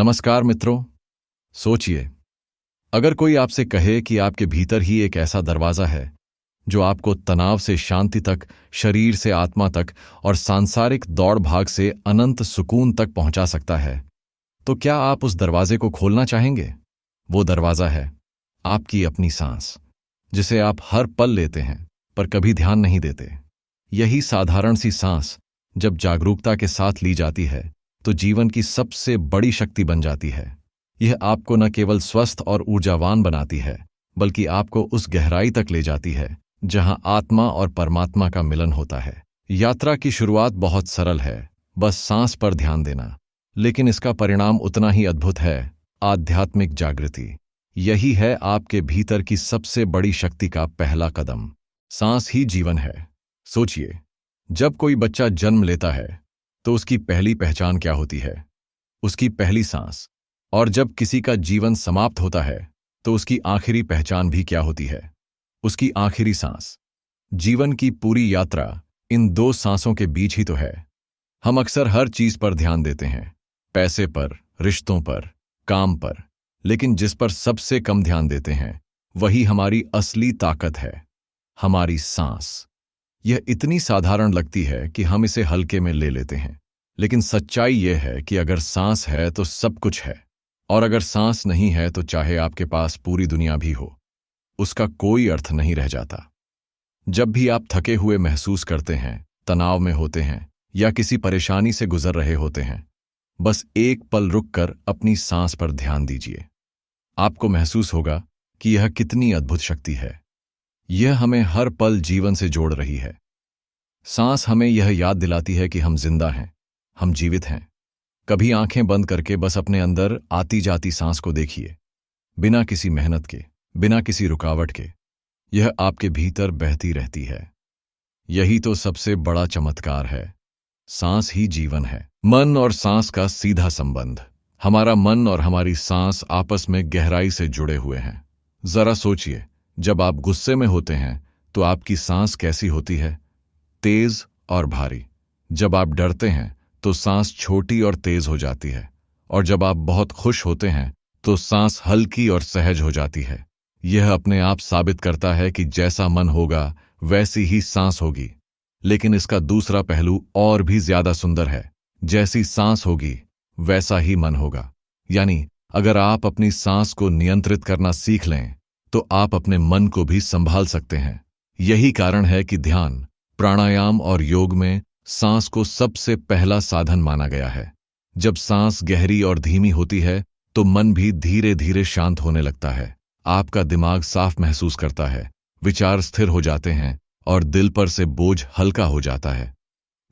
नमस्कार मित्रों। सोचिए, अगर कोई आपसे कहे कि आपके भीतर ही एक ऐसा दरवाजा है जो आपको तनाव से शांति तक, शरीर से आत्मा तक और सांसारिक दौड़ भाग से अनंत सुकून तक पहुंचा सकता है, तो क्या आप उस दरवाजे को खोलना चाहेंगे? वो दरवाजा है आपकी अपनी सांस, जिसे आप हर पल लेते हैं पर कभी ध्यान नहीं देते। यही साधारण सी सांस जब जागरूकता के साथ ली जाती है तो जीवन की सबसे बड़ी शक्ति बन जाती है। यह आपको न केवल स्वस्थ और ऊर्जावान बनाती है, बल्कि आपको उस गहराई तक ले जाती है जहां आत्मा और परमात्मा का मिलन होता है। यात्रा की शुरुआत बहुत सरल है, बस सांस पर ध्यान देना, लेकिन इसका परिणाम उतना ही अद्भुत है, आध्यात्मिक जागृति। यही है आपके भीतर की सबसे बड़ी शक्ति का पहला कदम। सांस ही जीवन है। सोचिए, जब कोई बच्चा जन्म लेता है तो उसकी पहली पहचान क्या होती है? उसकी पहली सांस। और जब किसी का जीवन समाप्त होता है तो उसकी आखिरी पहचान भी क्या होती है? उसकी आखिरी सांस। जीवन की पूरी यात्रा इन दो सांसों के बीच ही तो है। हम अक्सर हर चीज पर ध्यान देते हैं, पैसे पर, रिश्तों पर, काम पर, लेकिन जिस पर सबसे कम ध्यान देते हैं वही हमारी असली ताकत है, हमारी सांस। यह इतनी साधारण लगती है कि हम इसे हल्के में ले लेते हैं, लेकिन सच्चाई यह है कि अगर सांस है तो सब कुछ है, और अगर सांस नहीं है तो चाहे आपके पास पूरी दुनिया भी हो, उसका कोई अर्थ नहीं रह जाता। जब भी आप थके हुए महसूस करते हैं, तनाव में होते हैं या किसी परेशानी से गुजर रहे होते हैं, बस एक पल रुककर अपनी सांस पर ध्यान दीजिए। आपको महसूस होगा कि यह कितनी अद्भुत शक्ति है। यह हमें हर पल जीवन से जोड़ रही है। सांस हमें यह याद दिलाती है कि हम जिंदा हैं, हम जीवित हैं। कभी आंखें बंद करके बस अपने अंदर आती जाती सांस को देखिए, बिना किसी मेहनत के, बिना किसी रुकावट के। यह आपके भीतर बहती रहती है। यही तो सबसे बड़ा चमत्कार है। सांस ही जीवन है। मन और सांस का सीधा संबंध। हमारा मन और हमारी सांस आपस में गहराई से जुड़े हुए हैं। जरा सोचिए, जब आप गुस्से में होते हैं तो आपकी सांस कैसी होती है? तेज और भारी। जब आप डरते हैं तो सांस छोटी और तेज हो जाती है, और जब आप बहुत खुश होते हैं तो सांस हल्की और सहज हो जाती है। यह अपने आप साबित करता है कि जैसा मन होगा वैसी ही सांस होगी। लेकिन इसका दूसरा पहलू और भी ज्यादा सुंदर है। जैसी सांस होगी वैसा ही मन होगा। यानी अगर आप अपनी सांस को नियंत्रित करना सीख लें तो आप अपने मन को भी संभाल सकते हैं। यही कारण है कि ध्यान, प्राणायाम और योग में सांस को सबसे पहला साधन माना गया है। जब सांस गहरी और धीमी होती है तो मन भी धीरे धीरे शांत होने लगता है। आपका दिमाग साफ महसूस करता है, विचार स्थिर हो जाते हैं और दिल पर से बोझ हल्का हो जाता है।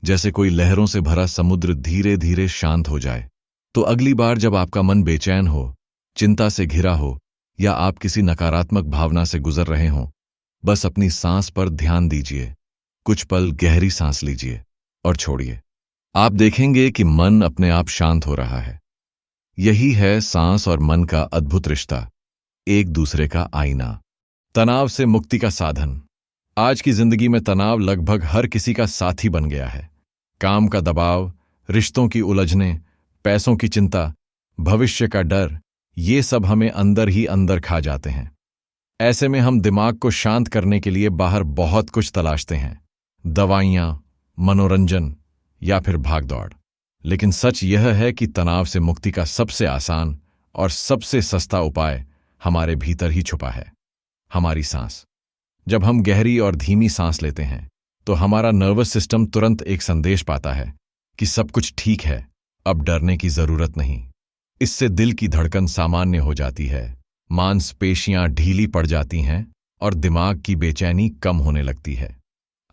जैसे कोई लहरों से भरा समुद्र धीरे धीरे शांत हो जाए। तो अगली बार जब आपका मन बेचैन हो, चिंता से घिरा हो या आप किसी नकारात्मक भावना से गुजर रहे हों, बस अपनी सांस पर ध्यान दीजिए। कुछ पल गहरी सांस लीजिए और छोड़िए। आप देखेंगे कि मन अपने आप शांत हो रहा है। यही है सांस और मन का अद्भुत रिश्ता, एक दूसरे का आईना। तनाव से मुक्ति का साधन। आज की जिंदगी में तनाव लगभग हर किसी का साथी बन गया है। काम का दबाव, रिश्तों की उलझनें, पैसों की चिंता, भविष्य का डर, ये सब हमें अंदर ही अंदर खा जाते हैं। ऐसे में हम दिमाग को शांत करने के लिए बाहर बहुत कुछ तलाशते हैं, दवाइयां, मनोरंजन या फिर भागदौड़। लेकिन सच यह है कि तनाव से मुक्ति का सबसे आसान और सबसे सस्ता उपाय हमारे भीतर ही छुपा है, हमारी सांस। जब हम गहरी और धीमी सांस लेते हैं तो हमारा नर्वस सिस्टम तुरंत एक संदेश पाता है कि सब कुछ ठीक है, अब डरने की जरूरत नहीं। इससे दिल की धड़कन सामान्य हो जाती है, मांसपेशियां ढीली पड़ जाती हैं और दिमाग की बेचैनी कम होने लगती है।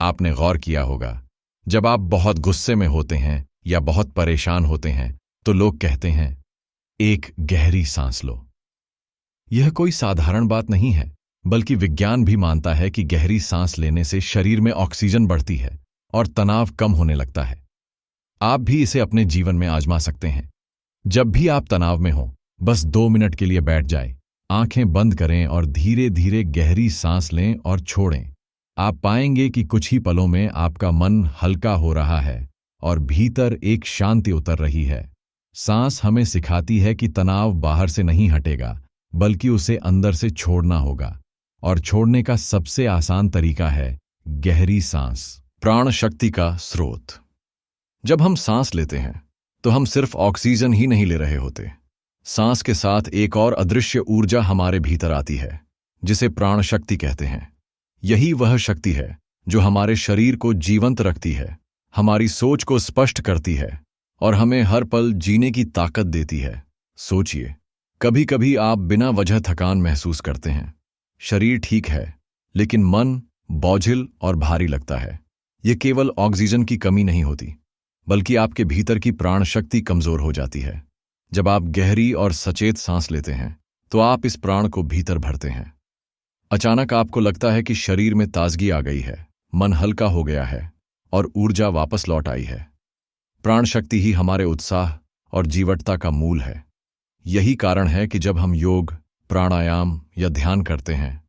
आपने गौर किया होगा, जब आप बहुत गुस्से में होते हैं या बहुत परेशान होते हैं तो लोग कहते हैं, एक गहरी सांस लो। यह कोई साधारण बात नहीं है, बल्कि विज्ञान भी मानता है कि गहरी सांस लेने से शरीर में ऑक्सीजन बढ़ती है और तनाव कम होने लगता है। आप भी इसे अपने जीवन में आजमा सकते हैं। जब भी आप तनाव में हो, बस 2 मिनट के लिए बैठ जाएं, आंखें बंद करें और धीरे धीरे गहरी सांस लें और छोड़ें। आप पाएंगे कि कुछ ही पलों में आपका मन हल्का हो रहा है और भीतर एक शांति उतर रही है। सांस हमें सिखाती है कि तनाव बाहर से नहीं हटेगा, बल्कि उसे अंदर से छोड़ना होगा। और छोड़ने का सबसे आसान तरीका है गहरी सांस, प्राण शक्ति का स्रोत। जब हम सांस लेते हैं तो हम सिर्फ ऑक्सीजन ही नहीं ले रहे होते। सांस के साथ एक और अदृश्य ऊर्जा हमारे भीतर आती है, जिसे प्राण शक्ति कहते हैं। यही वह शक्ति है जो हमारे शरीर को जीवंत रखती है, हमारी सोच को स्पष्ट करती है और हमें हर पल जीने की ताकत देती है। सोचिए, कभी कभी आप बिना वजह थकान महसूस करते हैं। शरीर ठीक है, लेकिन मन बोझिल और भारी लगता है। ये केवल ऑक्सीजन की कमी नहीं होती, बल्कि आपके भीतर की प्राण शक्ति कमजोर हो जाती है। जब आप गहरी और सचेत सांस लेते हैं तो आप इस प्राण को भीतर भरते हैं। अचानक आपको लगता है कि शरीर में ताजगी आ गई है, मन हल्का हो गया है और ऊर्जा वापस लौट आई है। प्राण शक्ति ही हमारे उत्साह और जीवटता का मूल है। यही कारण है कि जब हम योग, प्राणायाम या ध्यान करते हैं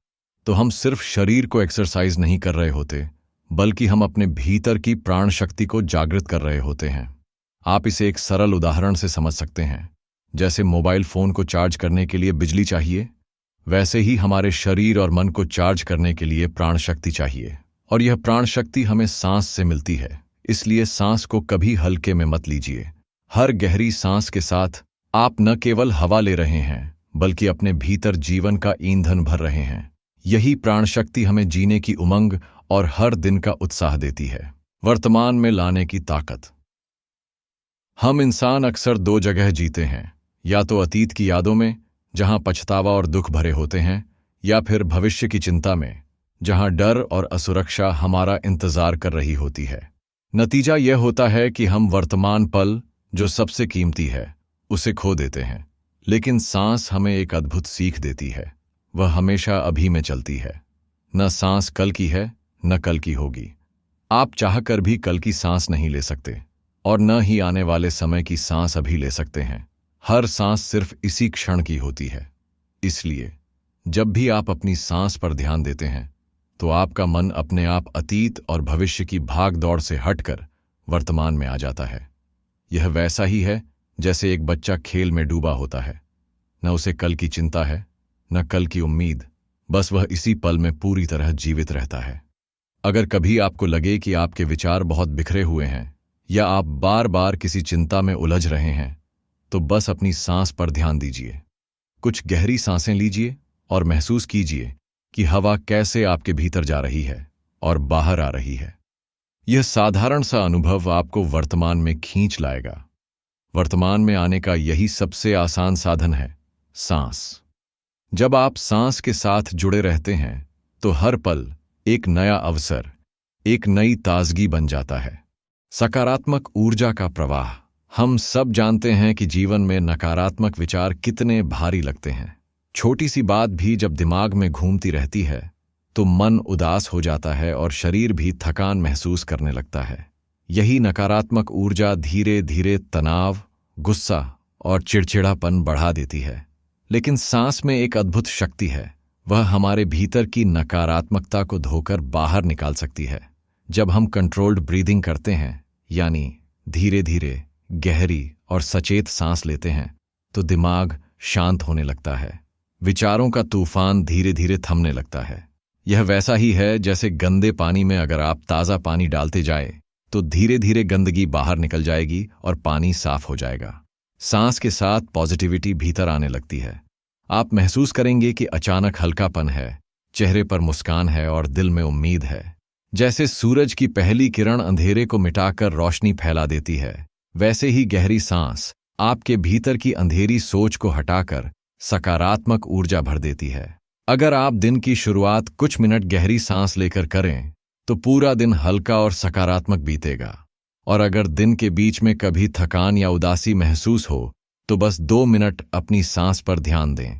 तो हम सिर्फ शरीर को एक्सरसाइज नहीं कर रहे होते, बल्कि हम अपने भीतर की प्राण शक्ति को जागृत कर रहे होते हैं। आप इसे एक सरल उदाहरण से समझ सकते हैं। जैसे मोबाइल फोन को चार्ज करने के लिए बिजली चाहिए, वैसे ही हमारे शरीर और मन को चार्ज करने के लिए प्राण शक्ति चाहिए। और यह प्राण शक्ति हमें सांस से मिलती है। इसलिए सांस को कभी हल्के में मत लीजिए। हर गहरी सांस के साथ आप न केवल हवा ले रहे हैं, बल्कि अपने भीतर जीवन का ईंधन भर रहे हैं। यही प्राण शक्ति हमें जीने की उमंग और हर दिन का उत्साह देती है। वर्तमान में लाने की ताकत। हम इंसान अक्सर दो जगह जीते हैं, या तो अतीत की यादों में, जहां पछतावा और दुख भरे होते हैं, या फिर भविष्य की चिंता में, जहां डर और असुरक्षा हमारा इंतजार कर रही होती है। नतीजा यह होता है कि हम वर्तमान पल, जो सबसे कीमती है, उसे खो देते हैं। लेकिन सांस हमें एक अद्भुत सीख देती है। वह हमेशा अभी में चलती है। न सांस कल की है, न कल की होगी। आप चाहकर भी कल की सांस नहीं ले सकते, और न ही आने वाले समय की सांस अभी ले सकते हैं। हर सांस सिर्फ इसी क्षण की होती है। इसलिए जब भी आप अपनी सांस पर ध्यान देते हैं तो आपका मन अपने आप अतीत और भविष्य की भाग दौड़ से हटकर वर्तमान में आ जाता है। यह वैसा ही है जैसे एक बच्चा खेल में डूबा होता है। न उसे कल की चिंता है, न कल की उम्मीद, बस वह इसी पल में पूरी तरह जीवित रहता है। अगर कभी आपको लगे कि आपके विचार बहुत बिखरे हुए हैं, या आप बार बार किसी चिंता में उलझ रहे हैं, तो बस अपनी सांस पर ध्यान दीजिए। कुछ गहरी सांसें लीजिए और महसूस कीजिए कि हवा कैसे आपके भीतर जा रही है और बाहर आ रही है। यह साधारण सा अनुभव आपको वर्तमान में खींच लाएगा। वर्तमान में आने का यही सबसे आसान साधन है, सांस। जब आप सांस के साथ जुड़े रहते हैं तो हर पल एक नया अवसर, एक नई ताजगी बन जाता है। सकारात्मक ऊर्जा का प्रवाह। हम सब जानते हैं कि जीवन में नकारात्मक विचार कितने भारी लगते हैं। छोटी सी बात भी जब दिमाग में घूमती रहती है तो मन उदास हो जाता है और शरीर भी थकान महसूस करने लगता है। यही नकारात्मक ऊर्जा धीरे धीरे तनाव, गुस्सा और चिड़चिड़ापन बढ़ा देती है। लेकिन सांस में एक अद्भुत शक्ति है। वह हमारे भीतर की नकारात्मकता को धोकर बाहर निकाल सकती है। जब हम कंट्रोल्ड ब्रीदिंग करते हैं, यानी धीरे धीरे गहरी और सचेत सांस लेते हैं, तो दिमाग शांत होने लगता है। विचारों का तूफान धीरे धीरे थमने लगता है। यह वैसा ही है जैसे गंदे पानी में अगर आप ताज़ा पानी डालते जाए तो धीरे धीरे गंदगी बाहर निकल जाएगी और पानी साफ हो जाएगा। सांस के साथ पॉजिटिविटी भीतर आने लगती है। आप महसूस करेंगे कि अचानक हल्कापन है, चेहरे पर मुस्कान है और दिल में उम्मीद है। जैसे सूरज की पहली किरण अंधेरे को मिटाकर रोशनी फैला देती है, वैसे ही गहरी सांस आपके भीतर की अंधेरी सोच को हटाकर सकारात्मक ऊर्जा भर देती है। अगर आप दिन की शुरुआत कुछ मिनट गहरी सांस लेकर करें तो पूरा दिन हल्का और सकारात्मक बीतेगा। और अगर दिन के बीच में कभी थकान या उदासी महसूस हो तो बस 2 मिनट अपनी सांस पर ध्यान दें।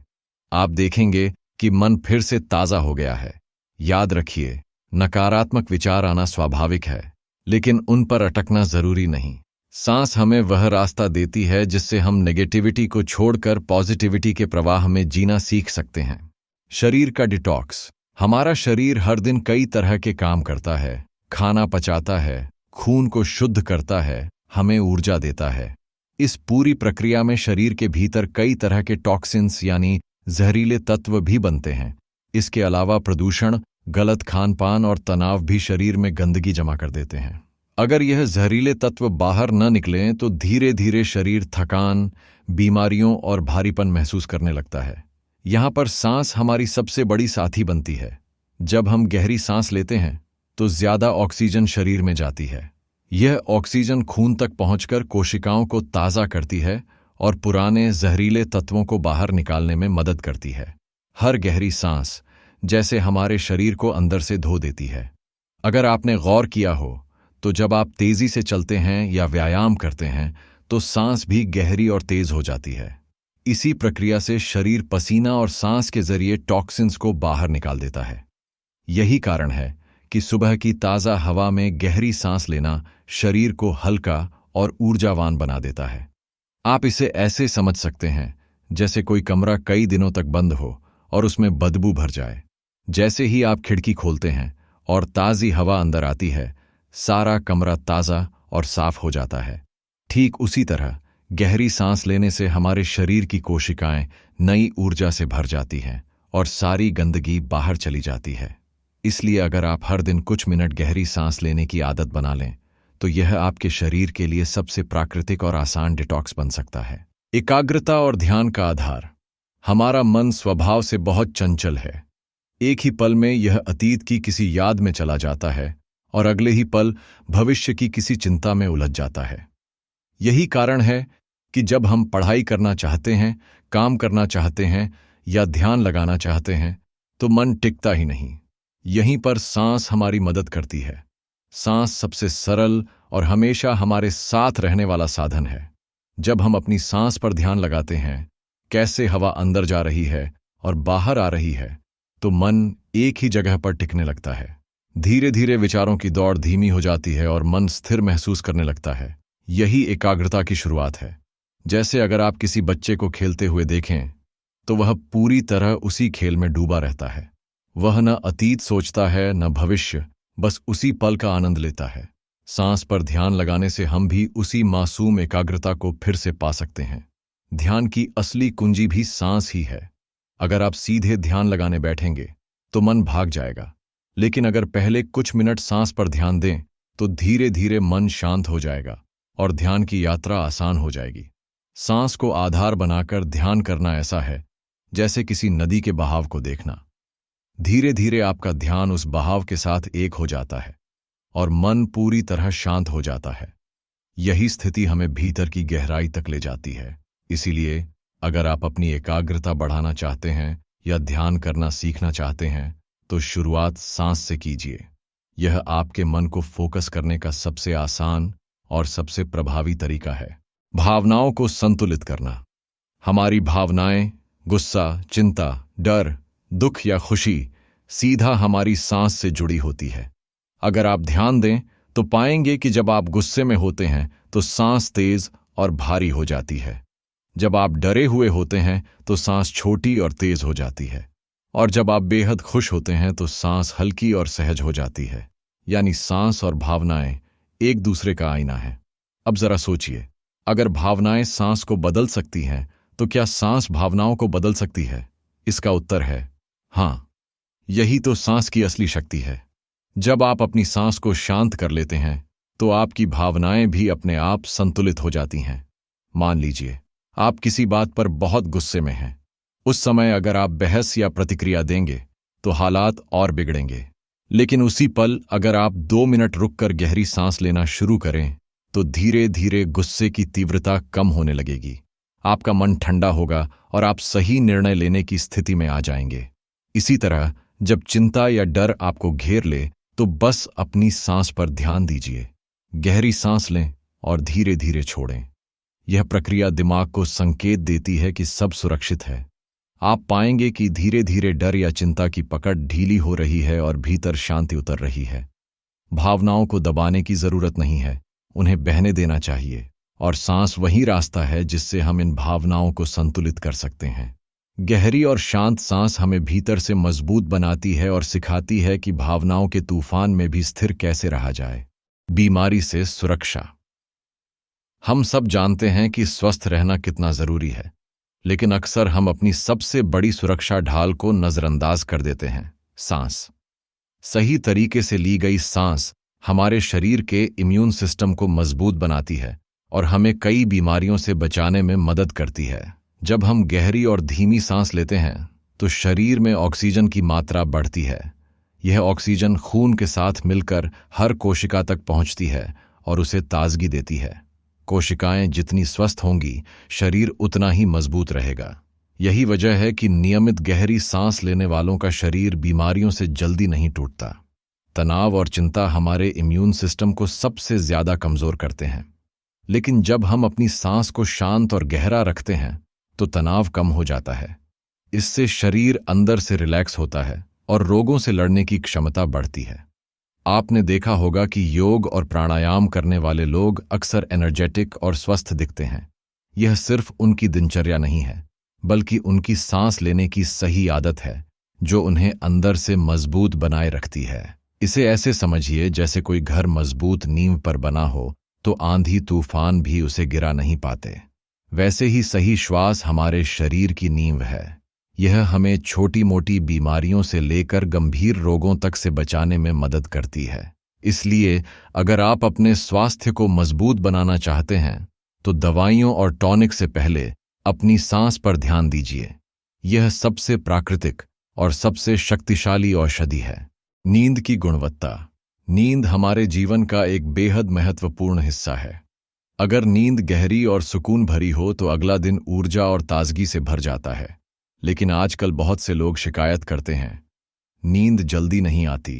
आप देखेंगे कि मन फिर से ताज़ा हो गया है। याद रखिए, नकारात्मक विचार आना स्वाभाविक है, लेकिन उन पर अटकना जरूरी नहीं। सांस हमें वह रास्ता देती है जिससे हम नेगेटिविटी को छोड़कर पॉजिटिविटी के प्रवाह में जीना सीख सकते हैं। शरीर का डिटॉक्स। हमारा शरीर हर दिन कई तरह के काम करता है। खाना पचाता है, खून को शुद्ध करता है, हमें ऊर्जा देता है। इस पूरी प्रक्रिया में शरीर के भीतर कई तरह के टॉक्सिन्स यानी जहरीले तत्व भी बनते हैं। इसके अलावा प्रदूषण, गलत खान-पान और तनाव भी शरीर में गंदगी जमा कर देते हैं। अगर यह जहरीले तत्व बाहर न निकलें तो धीरे धीरे शरीर थकान, बीमारियों और भारीपन महसूस करने लगता है। यहाँ पर सांस हमारी सबसे बड़ी साथी बनती है। जब हम गहरी सांस लेते हैं तो ज्यादा ऑक्सीजन शरीर में जाती है। यह ऑक्सीजन खून तक पहुंचकर कोशिकाओं को ताज़ा करती है और पुराने जहरीले तत्वों को बाहर निकालने में मदद करती है। हर गहरी सांस जैसे हमारे शरीर को अंदर से धो देती है। अगर आपने गौर किया हो तो जब आप तेजी से चलते हैं या व्यायाम करते हैं तो सांस भी गहरी और तेज हो जाती है। इसी प्रक्रिया से शरीर पसीना और सांस के जरिए टॉक्सिन्स को बाहर निकाल देता है। यही कारण है कि सुबह की ताज़ा हवा में गहरी सांस लेना शरीर को हल्का और ऊर्जावान बना देता है। आप इसे ऐसे समझ सकते हैं जैसे कोई कमरा कई दिनों तक बंद हो और उसमें बदबू भर जाए। जैसे ही आप खिड़की खोलते हैं और ताज़ी हवा अंदर आती है, सारा कमरा ताज़ा और साफ हो जाता है। ठीक उसी तरह गहरी सांस लेने से हमारे शरीर की कोशिकाएं नई ऊर्जा से भर जाती हैं और सारी गंदगी बाहर चली जाती है। इसलिए अगर आप हर दिन कुछ मिनट गहरी सांस लेने की आदत बना लें तो यह आपके शरीर के लिए सबसे प्राकृतिक और आसान डिटॉक्स बन सकता है। एकाग्रता और ध्यान का आधार। हमारा मन स्वभाव से बहुत चंचल है। एक ही पल में यह अतीत की किसी याद में चला जाता है और अगले ही पल भविष्य की किसी चिंता में उलझ जाता है। यही कारण है कि जब हम पढ़ाई करना चाहते हैं, काम करना चाहते हैं या ध्यान लगाना चाहते हैं तो मन टिकता ही नहीं। यहीं पर सांस हमारी मदद करती है। सांस सबसे सरल और हमेशा हमारे साथ रहने वाला साधन है। जब हम अपनी सांस पर ध्यान लगाते हैं, कैसे हवा अंदर जा रही है और बाहर आ रही है, तो मन एक ही जगह पर टिकने लगता है। धीरे धीरे विचारों की दौड़ धीमी हो जाती है और मन स्थिर महसूस करने लगता है। यही एकाग्रता की शुरुआत है। जैसे अगर आप किसी बच्चे को खेलते हुए देखें तो वह पूरी तरह उसी खेल में डूबा रहता है। वह न अतीत सोचता है न भविष्य, बस उसी पल का आनंद लेता है। सांस पर ध्यान लगाने से हम भी उसी मासूम एकाग्रता को फिर से पा सकते हैं। ध्यान की असली कुंजी भी सांस ही है। अगर आप सीधे ध्यान लगाने बैठेंगे तो मन भाग जाएगा, लेकिन अगर पहले कुछ मिनट सांस पर ध्यान दें तो धीरे धीरे मन शांत हो जाएगा और ध्यान की यात्रा आसान हो जाएगी। सांस को आधार बनाकर ध्यान करना ऐसा है जैसे किसी नदी के बहाव को देखना। धीरे धीरे आपका ध्यान उस बहाव के साथ एक हो जाता है और मन पूरी तरह शांत हो जाता है। यही स्थिति हमें भीतर की गहराई तक ले जाती है। इसीलिए अगर आप अपनी एकाग्रता बढ़ाना चाहते हैं या ध्यान करना सीखना चाहते हैं तो शुरुआत सांस से कीजिए। यह आपके मन को फोकस करने का सबसे आसान और सबसे प्रभावी तरीका है। भावनाओं को संतुलित करना। हमारी भावनाएं, गुस्सा, चिंता, डर, दुख या खुशी सीधा हमारी सांस से जुड़ी होती है। अगर आप ध्यान दें तो पाएंगे कि जब आप गुस्से में होते हैं तो सांस तेज और भारी हो जाती है। जब आप डरे हुए होते हैं तो सांस छोटी और तेज हो जाती है, और जब आप बेहद खुश होते हैं तो सांस हल्की और सहज हो जाती है। यानी सांस और भावनाएं एक दूसरे का आईना है। अब जरा सोचिए, अगर भावनाएं सांस को बदल सकती हैं तो क्या सांस भावनाओं को बदल सकती है? इसका उत्तर है हाँ। यही तो सांस की असली शक्ति है। जब आप अपनी सांस को शांत कर लेते हैं तो आपकी भावनाएं भी अपने आप संतुलित हो जाती हैं। मान लीजिए आप किसी बात पर बहुत गुस्से में हैं। उस समय अगर आप बहस या प्रतिक्रिया देंगे तो हालात और बिगड़ेंगे। लेकिन उसी पल अगर आप 2 मिनट रुककर गहरी सांस लेना शुरू करें तो धीरे धीरे गुस्से की तीव्रता कम होने लगेगी। आपका मन ठंडा होगा और आप सही निर्णय लेने की स्थिति में आ जाएंगे। इसी तरह जब चिंता या डर आपको घेर ले तो बस अपनी सांस पर ध्यान दीजिए। गहरी सांस लें और धीरे धीरे छोड़ें। यह प्रक्रिया दिमाग को संकेत देती है कि सब सुरक्षित है। आप पाएंगे कि धीरे धीरे डर या चिंता की पकड़ ढीली हो रही है और भीतर शांति उतर रही है। भावनाओं को दबाने की जरूरत नहीं है, उन्हें बहने देना चाहिए, और सांस वही रास्ता है जिससे हम इन भावनाओं को संतुलित कर सकते हैं। गहरी और शांत सांस हमें भीतर से मजबूत बनाती है और सिखाती है कि भावनाओं के तूफान में भी स्थिर कैसे रहा जाए। बीमारी से सुरक्षा। हम सब जानते हैं कि स्वस्थ रहना कितना जरूरी है, लेकिन अक्सर हम अपनी सबसे बड़ी सुरक्षा ढाल को नजरअंदाज कर देते हैं, सांस। सही तरीके से ली गई सांस हमारे शरीर के इम्यून सिस्टम को मजबूत बनाती है और हमें कई बीमारियों से बचाने में मदद करती है। जब हम गहरी और धीमी सांस लेते हैं तो शरीर में ऑक्सीजन की मात्रा बढ़ती है। यह ऑक्सीजन खून के साथ मिलकर हर कोशिका तक पहुंचती है और उसे ताजगी देती है। कोशिकाएं जितनी स्वस्थ होंगी, शरीर उतना ही मजबूत रहेगा। यही वजह है कि नियमित गहरी सांस लेने वालों का शरीर बीमारियों से जल्दी नहीं टूटता। तनाव और चिंता हमारे इम्यून सिस्टम को सबसे ज्यादा कमजोर करते हैं, लेकिन जब हम अपनी सांस को शांत और गहरा रखते हैं तो तनाव कम हो जाता है। इससे शरीर अंदर से रिलैक्स होता है और रोगों से लड़ने की क्षमता बढ़ती है। आपने देखा होगा कि योग और प्राणायाम करने वाले लोग अक्सर एनर्जेटिक और स्वस्थ दिखते हैं। यह सिर्फ उनकी दिनचर्या नहीं है, बल्कि उनकी सांस लेने की सही आदत है जो उन्हें अंदर से मजबूत बनाए रखती है। इसे ऐसे समझिए जैसे कोई घर मजबूत नींव पर बना हो तो आंधी तूफान भी उसे गिरा नहीं पाते। वैसे ही सही श्वास हमारे शरीर की नींव है। यह हमें छोटी मोटी बीमारियों से लेकर गंभीर रोगों तक से बचाने में मदद करती है। इसलिए अगर आप अपने स्वास्थ्य को मजबूत बनाना चाहते हैं तो दवाइयों और टॉनिक से पहले अपनी सांस पर ध्यान दीजिए। यह सबसे प्राकृतिक और सबसे शक्तिशाली औषधि है। नींद की गुणवत्ता। नींद हमारे जीवन का एक बेहद महत्वपूर्ण हिस्सा है। अगर नींद गहरी और सुकून भरी हो तो अगला दिन ऊर्जा और ताजगी से भर जाता है। लेकिन आजकल बहुत से लोग शिकायत करते हैं, नींद जल्दी नहीं आती,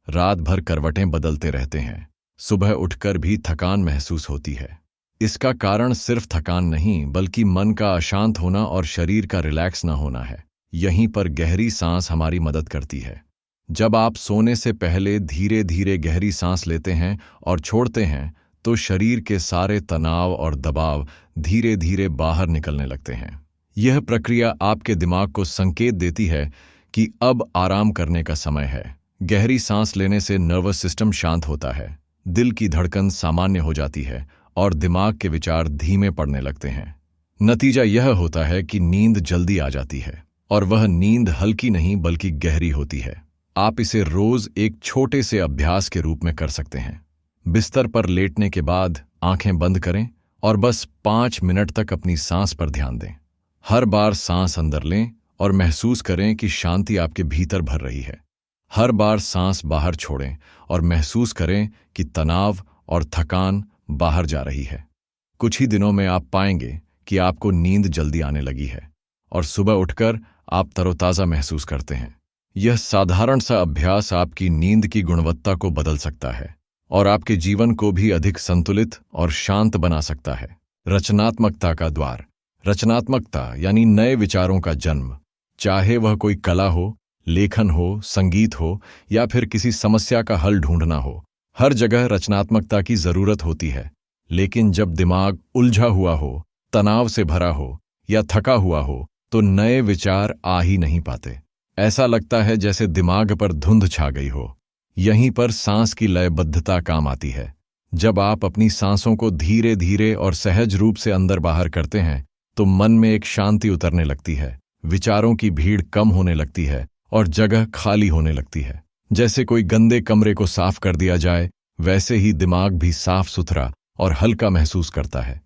रात भर करवटें बदलते रहते हैं, सुबह उठकर भी थकान महसूस होती है। इसका कारण सिर्फ थकान नहीं, बल्कि मन का अशांत होना और शरीर का रिलैक्स न होना है। यहीं पर गहरी सांस हमारी मदद करती है। जब आप सोने से पहले धीरे धीरे गहरी सांस लेते हैं और छोड़ते हैं तो शरीर के सारे तनाव और दबाव धीरे धीरे बाहर निकलने लगते हैं। यह प्रक्रिया आपके दिमाग को संकेत देती है कि अब आराम करने का समय है। गहरी सांस लेने से नर्वस सिस्टम शांत होता है, दिल की धड़कन सामान्य हो जाती है और दिमाग के विचार धीमे पड़ने लगते हैं। नतीजा यह होता है कि नींद जल्दी आ जाती है और वह नींद हल्की नहीं बल्कि गहरी होती है। आप इसे रोज एक छोटे से अभ्यास के रूप में कर सकते हैं। बिस्तर पर लेटने के बाद आंखें बंद करें और बस 5 मिनट तक अपनी सांस पर ध्यान दें। हर बार सांस अंदर लें और महसूस करें कि शांति आपके भीतर भर रही है। हर बार सांस बाहर छोड़ें और महसूस करें कि तनाव और थकान बाहर जा रही है। कुछ ही दिनों में आप पाएंगे कि आपको नींद जल्दी आने लगी है और सुबह उठकर आप तरोताजा महसूस करते हैं। यह साधारण सा अभ्यास आपकी नींद की गुणवत्ता को बदल सकता है और आपके जीवन को भी अधिक संतुलित और शांत बना सकता है। रचनात्मकता का द्वार। रचनात्मकता यानी नए विचारों का जन्म। चाहे वह कोई कला हो, लेखन हो, संगीत हो या फिर किसी समस्या का हल ढूंढना हो, हर जगह रचनात्मकता की जरूरत होती है। लेकिन जब दिमाग उलझा हुआ हो, तनाव से भरा हो या थका हुआ हो तो नए विचार आ ही नहीं पाते। ऐसा लगता है जैसे दिमाग पर धुंध छा गई हो। यहीं पर सांस की लयबद्धता काम आती है। जब आप अपनी सांसों को धीरे धीरे और सहज रूप से अंदर बाहर करते हैं तो मन में एक शांति उतरने लगती है। विचारों की भीड़ कम होने लगती है और जगह खाली होने लगती है। जैसे कोई गंदे कमरे को साफ कर दिया जाए, वैसे ही दिमाग भी साफ सुथरा और हल्का महसूस करता है।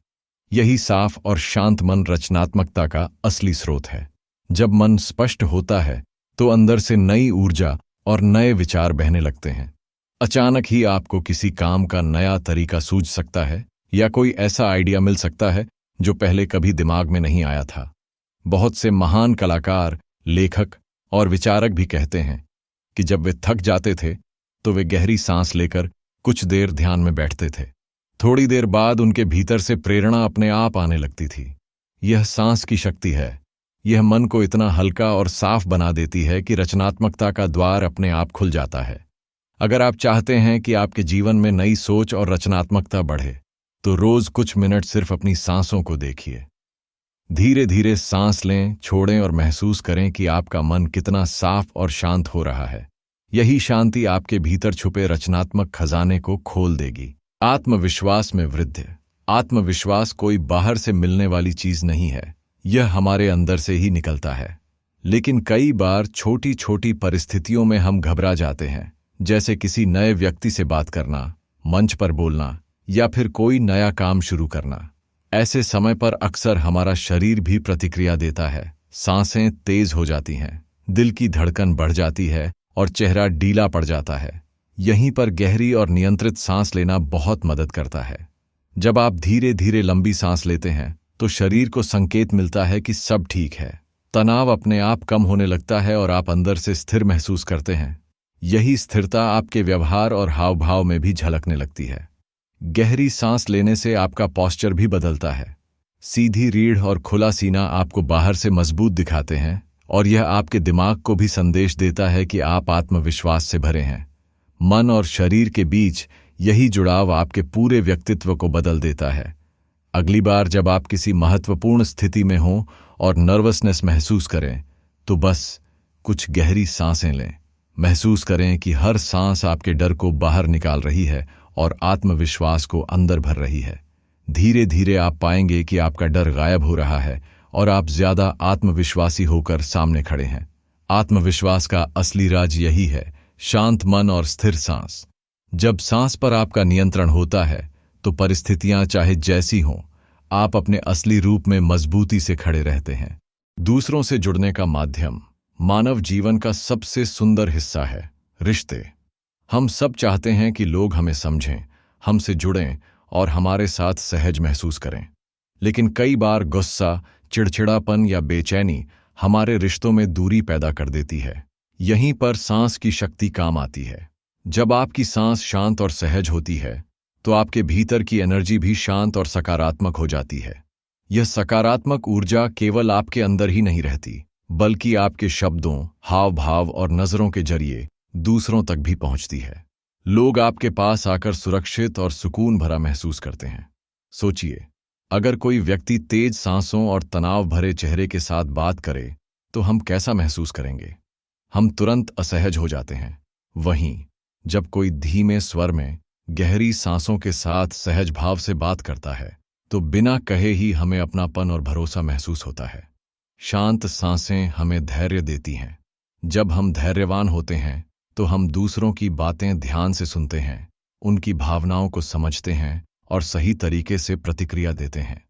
यही साफ और शांत मन रचनात्मकता का असली स्रोत है। जब मन स्पष्ट होता है तो अंदर से नई ऊर्जा और नए विचार बहने लगते हैं। अचानक ही आपको किसी काम का नया तरीका सूझ सकता है या कोई ऐसा आइडिया मिल सकता है जो पहले कभी दिमाग में नहीं आया था। बहुत से महान कलाकार, लेखक और विचारक भी कहते हैं कि जब वे थक जाते थे तो वे गहरी सांस लेकर कुछ देर ध्यान में बैठते थे। थोड़ी देर बाद उनके भीतर से प्रेरणा अपने आप आने लगती थी। यह सांस की शक्ति है। यह मन को इतना हल्का और साफ बना देती है कि रचनात्मकता का द्वार अपने आप खुल जाता है। अगर आप चाहते हैं कि आपके जीवन में नई सोच और रचनात्मकता बढ़े तो रोज कुछ मिनट सिर्फ अपनी सांसों को देखिए। धीरे धीरे सांस लें, छोड़ें और महसूस करें कि आपका मन कितना साफ और शांत हो रहा है। यही शांति आपके भीतर छुपे रचनात्मक खजाने को खोल देगी। आत्मविश्वास में वृद्धि। आत्मविश्वास कोई बाहर से मिलने वाली चीज नहीं है, यह हमारे अंदर से ही निकलता है। लेकिन कई बार छोटी छोटी परिस्थितियों में हम घबरा जाते हैं, जैसे किसी नए व्यक्ति से बात करना, मंच पर बोलना या फिर कोई नया काम शुरू करना। ऐसे समय पर अक्सर हमारा शरीर भी प्रतिक्रिया देता है। सांसें तेज हो जाती हैं, दिल की धड़कन बढ़ जाती है और चेहरा ढीला पड़ जाता है। यहीं पर गहरी और नियंत्रित सांस लेना बहुत मदद करता है। जब आप धीरे धीरे लंबी सांस लेते हैं तो शरीर को संकेत मिलता है कि सब ठीक है। तनाव अपने आप कम होने लगता है और आप अंदर से स्थिर महसूस करते हैं। यही स्थिरता आपके व्यवहार और हाव भाव में भी झलकने लगती है। गहरी सांस लेने से आपका पोस्चर भी बदलता है। सीधी रीढ़ और खुला सीना आपको बाहर से मजबूत दिखाते हैं और यह आपके दिमाग को भी संदेश देता है कि आप आत्मविश्वास से भरे हैं। मन और शरीर के बीच यही जुड़ाव आपके पूरे व्यक्तित्व को बदल देता है। अगली बार जब आप किसी महत्वपूर्ण स्थिति में हों और नर्वसनेस महसूस करें तो बस कुछ गहरी सांसें लें। महसूस करें कि हर सांस आपके डर को बाहर निकाल रही है और आत्मविश्वास को अंदर भर रही है। धीरे धीरे आप पाएंगे कि आपका डर गायब हो रहा है और आप ज्यादा आत्मविश्वासी होकर सामने खड़े हैं। आत्मविश्वास का असली राज यही है, शांत मन और स्थिर सांस। जब सांस पर आपका नियंत्रण होता है तो परिस्थितियां चाहे जैसी हों, आप अपने असली रूप में मजबूती से खड़े रहते हैं। दूसरों से जुड़ने का माध्यम मानव जीवन का सबसे सुंदर हिस्सा है, रिश्ते। हम सब चाहते हैं कि लोग हमें समझें, हमसे जुड़ें और हमारे साथ सहज महसूस करें। लेकिन कई बार गुस्सा, चिड़चिड़ापन या बेचैनी हमारे रिश्तों में दूरी पैदा कर देती है। यहीं पर सांस की शक्ति काम आती है। जब आपकी सांस शांत और सहज होती है तो आपके भीतर की एनर्जी भी शांत और सकारात्मक हो जाती है। यह सकारात्मक ऊर्जा केवल आपके अंदर ही नहीं रहती, बल्कि आपके शब्दों, हाव भाव और नजरों के जरिए दूसरों तक भी पहुंचती है। लोग आपके पास आकर सुरक्षित और सुकून भरा महसूस करते हैं। सोचिए, अगर कोई व्यक्ति तेज सांसों और तनाव भरे चेहरे के साथ बात करे तो हम कैसा महसूस करेंगे? हम तुरंत असहज हो जाते हैं। वहीं जब कोई धीमे स्वर में गहरी सांसों के साथ सहज भाव से बात करता है तो बिना कहे ही हमें अपनापन और भरोसा महसूस होता है। शांत सांसें हमें धैर्य देती हैं। जब हम धैर्यवान होते हैं तो हम दूसरों की बातें ध्यान से सुनते हैं, उनकी भावनाओं को समझते हैं और सही तरीके से प्रतिक्रिया देते हैं।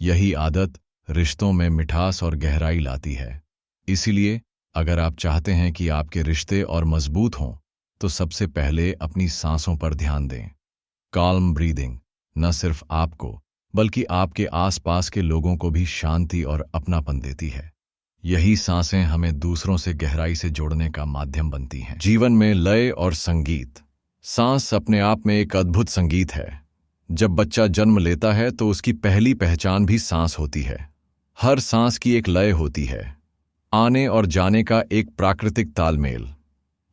यही आदत रिश्तों में मिठास और गहराई लाती है। इसीलिए अगर आप चाहते हैं कि आपके रिश्ते और मजबूत हों तो सबसे पहले अपनी सांसों पर ध्यान दें। काल्म ब्रीदिंग न सिर्फ आपको बल्कि आपके आसपास के लोगों को भी शांति और अपनापन देती है। यही सांसें हमें दूसरों से गहराई से जोड़ने का माध्यम बनती हैं। जीवन में लय और संगीत। सांस अपने आप में एक अद्भुत संगीत है। जब बच्चा जन्म लेता है तो उसकी पहली पहचान भी सांस होती है। हर सांस की एक लय होती है, आने और जाने का एक प्राकृतिक तालमेल।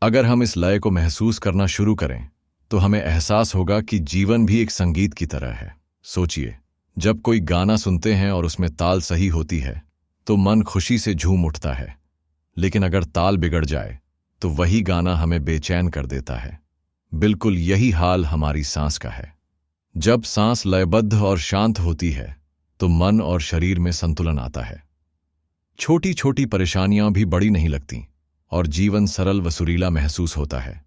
अगर हम इस लय को महसूस करना शुरू करें तो हमें एहसास होगा कि जीवन भी एक संगीत की तरह है। सोचिए, जब कोई गाना सुनते हैं और उसमें ताल सही होती है तो मन खुशी से झूम उठता है। लेकिन अगर ताल बिगड़ जाए तो वही गाना हमें बेचैन कर देता है। बिल्कुल यही हाल हमारी सांस का है। जब सांस लयबद्ध और शांत होती है तो मन और शरीर में संतुलन आता है। छोटी छोटी परेशानियां भी बड़ी नहीं लगती और जीवन सरल व सुरीला महसूस होता है।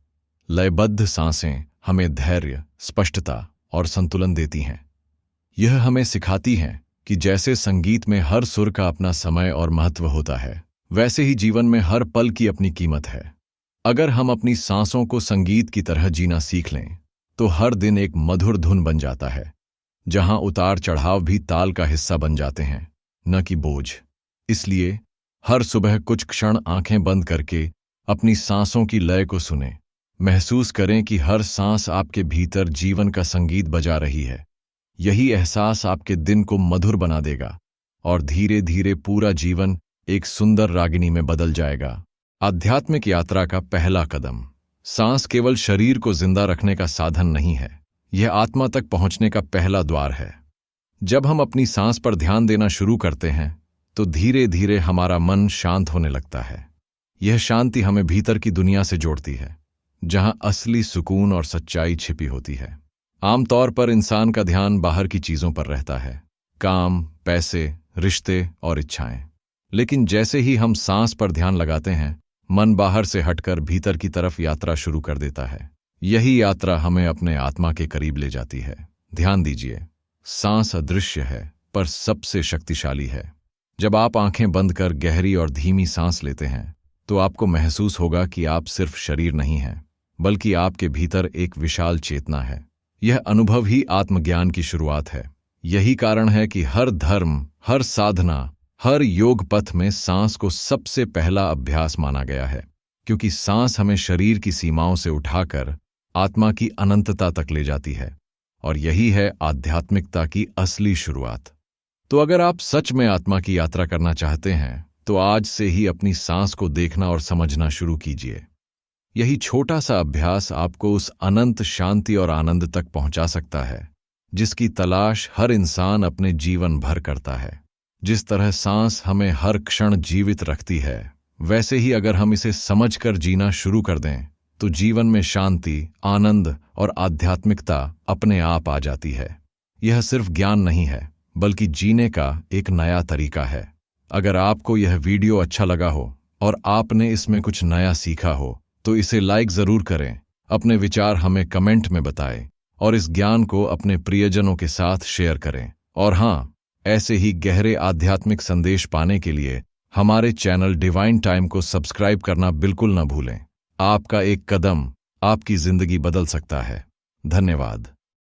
लयबद्ध सांसें हमें धैर्य, स्पष्टता और संतुलन देती हैं। यह हमें सिखाती हैं कि जैसे संगीत में हर सुर का अपना समय और महत्व होता है, वैसे ही जीवन में हर पल की अपनी कीमत है। अगर हम अपनी सांसों को संगीत की तरह जीना सीख लें तो हर दिन एक मधुर धुन बन जाता है, जहां उतार चढ़ाव भी ताल का हिस्सा बन जाते हैं, न कि बोझ। इसलिए हर सुबह कुछ क्षण आंखें बंद करके अपनी सांसों की लय को सुनें। महसूस करें कि हर सांस आपके भीतर जीवन का संगीत बजा रही है। यही एहसास आपके दिन को मधुर बना देगा और धीरे धीरे पूरा जीवन एक सुंदर रागिनी में बदल जाएगा। आध्यात्मिक यात्रा का पहला कदम। सांस केवल शरीर को जिंदा रखने का साधन नहीं है, यह आत्मा तक पहुंचने का पहला द्वार है। जब हम अपनी सांस पर ध्यान देना शुरू करते हैं तो धीरे धीरे हमारा मन शांत होने लगता है। यह शांति हमें भीतर की दुनिया से जोड़ती है, जहां असली सुकून और सच्चाई छिपी होती है। आमतौर पर इंसान का ध्यान बाहर की चीजों पर रहता है, काम, पैसे, रिश्ते और इच्छाएं। लेकिन जैसे ही हम सांस पर ध्यान लगाते हैं, मन बाहर से हटकर भीतर की तरफ यात्रा शुरू कर देता है। यही यात्रा हमें अपने आत्मा के करीब ले जाती है। ध्यान दीजिए, सांस अदृश्य है पर सबसे शक्तिशाली है। जब आप आंखें बंद कर गहरी और धीमी सांस लेते हैं, तो आपको महसूस होगा कि आप सिर्फ शरीर नहीं हैं, बल्कि आपके भीतर एक विशाल चेतना है। यह अनुभव ही आत्मज्ञान की शुरुआत है। यही कारण है कि हर धर्म, हर साधना, हर योग पथ में सांस को सबसे पहला अभ्यास माना गया है, क्योंकि सांस हमें शरीर की सीमाओं से उठाकर आत्मा की अनंतता तक ले जाती है, और यही है आध्यात्मिकता की असली शुरुआत। तो अगर आप सच में आत्मा की यात्रा करना चाहते हैं, तो आज से ही अपनी सांस को देखना और समझना शुरू कीजिए। यही छोटा सा अभ्यास आपको उस अनंत शांति और आनंद तक पहुंचा सकता है, जिसकी तलाश हर इंसान अपने जीवन भर करता है। जिस तरह सांस हमें हर क्षण जीवित रखती है, वैसे ही अगर हम इसे समझकर जीना शुरू कर दें, तो जीवन में शांति, आनंद और आध्यात्मिकता अपने आप आ जाती है। यह सिर्फ ज्ञान नहीं है, बल्कि जीने का एक नया तरीका है। अगर आपको यह वीडियो अच्छा लगा हो और आपने इसमें कुछ नया सीखा हो, तो इसे लाइक जरूर करें, अपने विचार हमें कमेंट में बताएं और इस ज्ञान को अपने प्रियजनों के साथ शेयर करें। और हाँ, ऐसे ही गहरे आध्यात्मिक संदेश पाने के लिए हमारे चैनल डिवाइन टाइम को सब्सक्राइब करना बिल्कुल न भूलें। आपका एक कदम आपकी जिंदगी बदल सकता है। धन्यवाद।